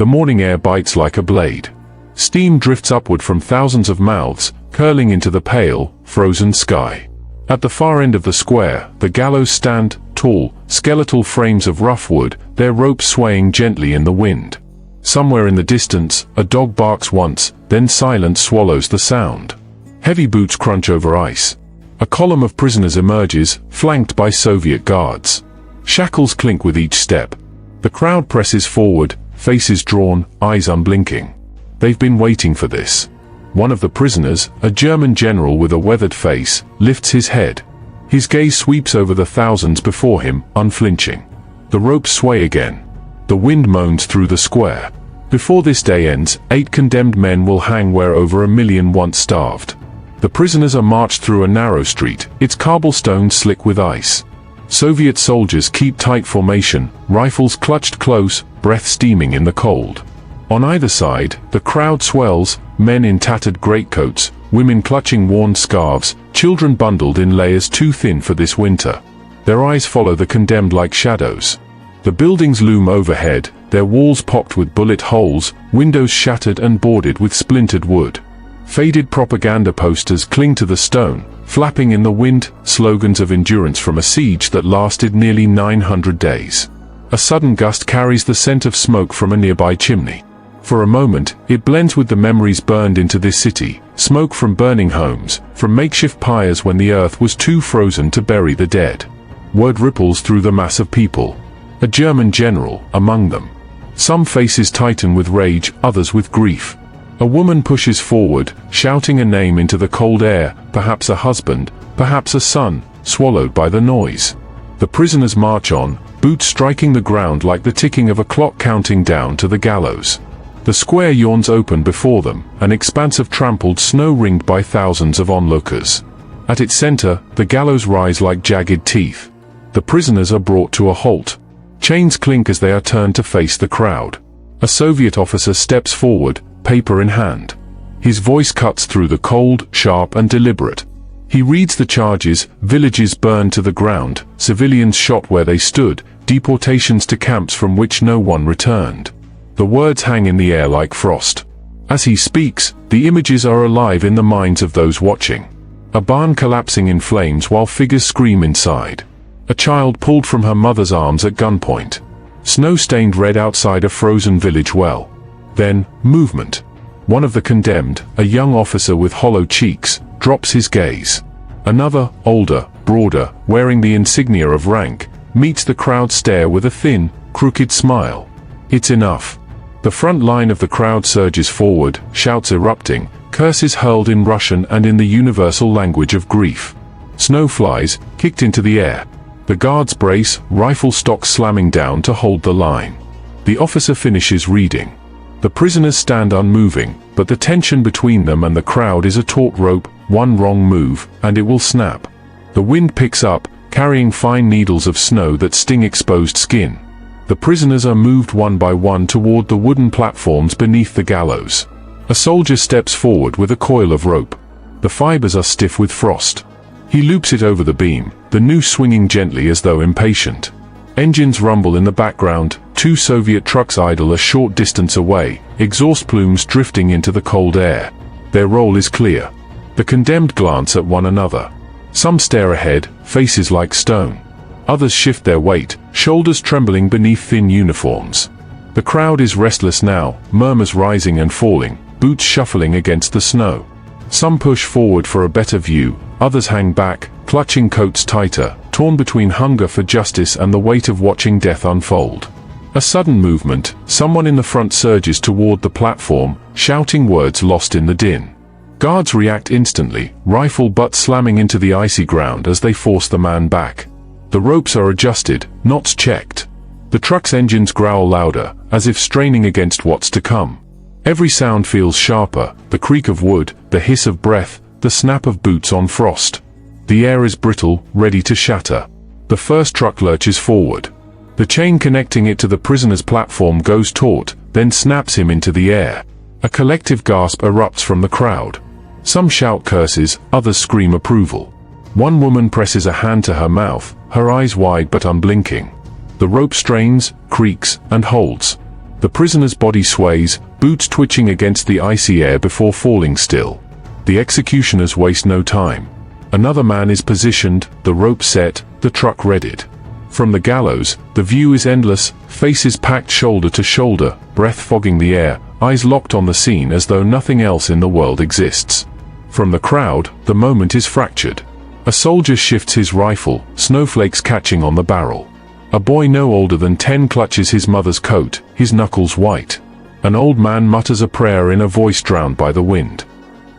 The morning air bites like a blade. Steam drifts upward from thousands of mouths, curling into the pale, frozen sky. At the far end of the square, the gallows stand, tall, skeletal frames of rough wood, their ropes swaying gently in the wind. Somewhere in the distance, a dog barks once, then silence swallows the sound. Heavy boots crunch over ice. A column of prisoners emerges, flanked by Soviet guards. Shackles clink with each step. The crowd presses forward, faces drawn, eyes unblinking. They've been waiting for this. One of the prisoners, a German general with a weathered face, lifts his head. His gaze sweeps over the thousands before him, unflinching. The ropes sway again. The wind moans through the square. Before this day ends, 8 condemned men will hang where over 1 million once starved. The prisoners are marched through a narrow street, its cobblestones slick with ice. Soviet soldiers keep tight formation, rifles clutched close, breath steaming in the cold. On either side, the crowd swells, men in tattered greatcoats, women clutching worn scarves, children bundled in layers too thin for this winter. Their eyes follow the condemned like shadows. The buildings loom overhead, their walls pocked with bullet holes, windows shattered and boarded with splintered wood. Faded propaganda posters cling to the stone, flapping in the wind, slogans of endurance from a siege that lasted nearly 900 days. A sudden gust carries the scent of smoke from a nearby chimney. For a moment, it blends with the memories burned into this city, smoke from burning homes, from makeshift pyres when the earth was too frozen to bury the dead. Word ripples through the mass of people. A German general, among them. Some faces tighten with rage, others with grief. A woman pushes forward, shouting a name into the cold air, perhaps a husband, perhaps a son, swallowed by the noise. The prisoners march on, boots striking the ground like the ticking of a clock counting down to the gallows. The square yawns open before them, an expanse of trampled snow ringed by thousands of onlookers. At its center, the gallows rise like jagged teeth. The prisoners are brought to a halt. Chains clink as they are turned to face the crowd. A Soviet officer steps forward, paper in hand. His voice cuts through the cold, sharp and deliberate. He reads the charges: villages burned to the ground, civilians shot where they stood, deportations to camps from which no one returned. The words hang in the air like frost. As he speaks, the images are alive in the minds of those watching. A barn collapsing in flames while figures scream inside. A child pulled from her mother's arms at gunpoint. Snow-stained red outside a frozen village well. Then, movement. One of the condemned, a young officer with hollow cheeks, drops his gaze. Another, older, broader, wearing the insignia of rank, meets the crowd's stare with a thin, crooked smile. It's enough. The front line of the crowd surges forward, shouts erupting, curses hurled in Russian and in the universal language of grief. Snow flies, kicked into the air. The guards brace, rifle stocks slamming down to hold the line. The officer finishes reading. The prisoners stand unmoving, but the tension between them and the crowd is a taut rope. One wrong move, and it will snap. The wind picks up, carrying fine needles of snow that sting exposed skin. The prisoners are moved one by one toward the wooden platforms beneath the gallows. A soldier steps forward with a coil of rope. The fibers are stiff with frost. He loops it over the beam, the noose swinging gently as though impatient. Engines rumble in the background, 2 Soviet trucks idle a short distance away, exhaust plumes drifting into the cold air. Their role is clear. The condemned glance at one another. Some stare ahead, faces like stone. Others shift their weight, shoulders trembling beneath thin uniforms. The crowd is restless now, murmurs rising and falling, boots shuffling against the snow. Some push forward for a better view, others hang back, clutching coats tighter, torn between hunger for justice and the weight of watching death unfold. A sudden movement, someone in the front surges toward the platform, shouting words lost in the din. Guards react instantly, rifle butt slamming into the icy ground as they force the man back. The ropes are adjusted, knots checked. The truck's engines growl louder, as if straining against what's to come. Every sound feels sharper, the creak of wood, the hiss of breath, the snap of boots on frost. The air is brittle, ready to shatter. The first truck lurches forward. The chain connecting it to the prisoner's platform goes taut, then snaps him into the air. A collective gasp erupts from the crowd. Some shout curses, others scream approval. One woman presses a hand to her mouth, her eyes wide but unblinking. The rope strains, creaks, and holds. The prisoner's body sways, boots twitching against the icy air before falling still. The executioners waste no time. Another man is positioned, the rope set, the truck readied. From the gallows, the view is endless, faces packed shoulder to shoulder, breath fogging the air, eyes locked on the scene as though nothing else in the world exists. From the crowd, the moment is fractured. A soldier shifts his rifle, snowflakes catching on the barrel. A boy no older than 10 clutches his mother's coat, his knuckles white. An old man mutters a prayer in a voice drowned by the wind.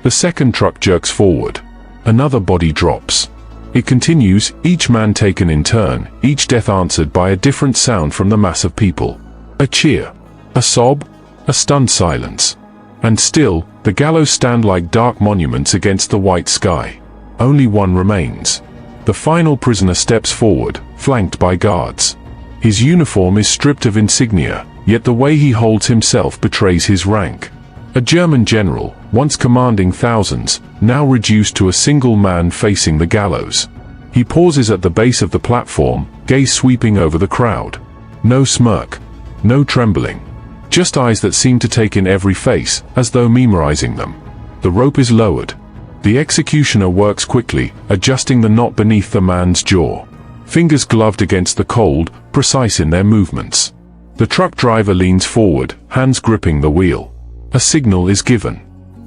The second truck jerks forward. Another body drops. It continues, each man taken in turn, each death answered by a different sound from the mass of people. A cheer. A sob. A stunned silence. And still, the gallows stand like dark monuments against the white sky. Only one remains. The final prisoner steps forward, flanked by guards. His uniform is stripped of insignia, yet the way he holds himself betrays his rank. A German general, once commanding thousands, now reduced to a single man facing the gallows. He pauses at the base of the platform, gaze sweeping over the crowd. No smirk. No trembling. Just eyes that seem to take in every face, as though memorizing them. The rope is lowered. The executioner works quickly, adjusting the knot beneath the man's jaw. Fingers gloved against the cold, precise in their movements. The truck driver leans forward, hands gripping the wheel. A signal is given.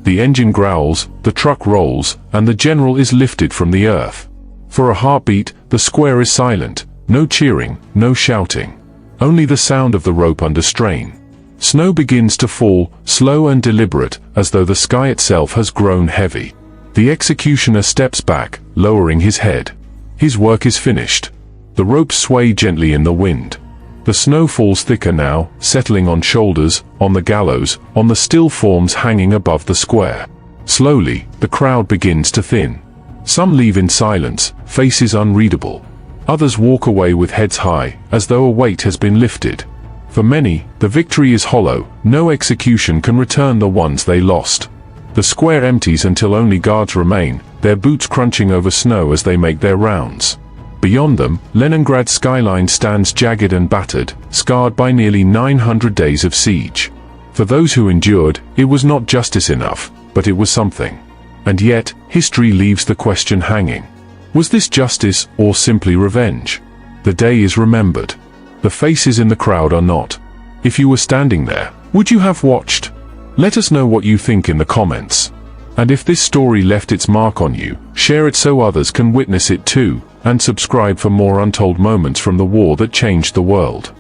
The engine growls, the truck rolls, and the general is lifted from the earth. For a heartbeat, the square is silent. No cheering, no shouting. Only the sound of the rope under strain. Snow begins to fall, slow and deliberate, as though the sky itself has grown heavy. The executioner steps back, lowering his head. His work is finished. The ropes sway gently in the wind. The snow falls thicker now, settling on shoulders, on the gallows, on the still forms hanging above the square. Slowly, the crowd begins to thin. Some leave in silence, faces unreadable. Others walk away with heads high, as though a weight has been lifted. For many, the victory is hollow, no execution can return the ones they lost. The square empties until only guards remain, their boots crunching over snow as they make their rounds. Beyond them, Leningrad's skyline stands jagged and battered, scarred by nearly 900 days of siege. For those who endured, it was not justice enough, but it was something. And yet, history leaves the question hanging. Was this justice, or simply revenge? The day is remembered. The faces in the crowd are not. If you were standing there, would you have watched? Let us know what you think in the comments. And if this story left its mark on you, share it so others can witness it too, and subscribe for more untold moments from the war that changed the world.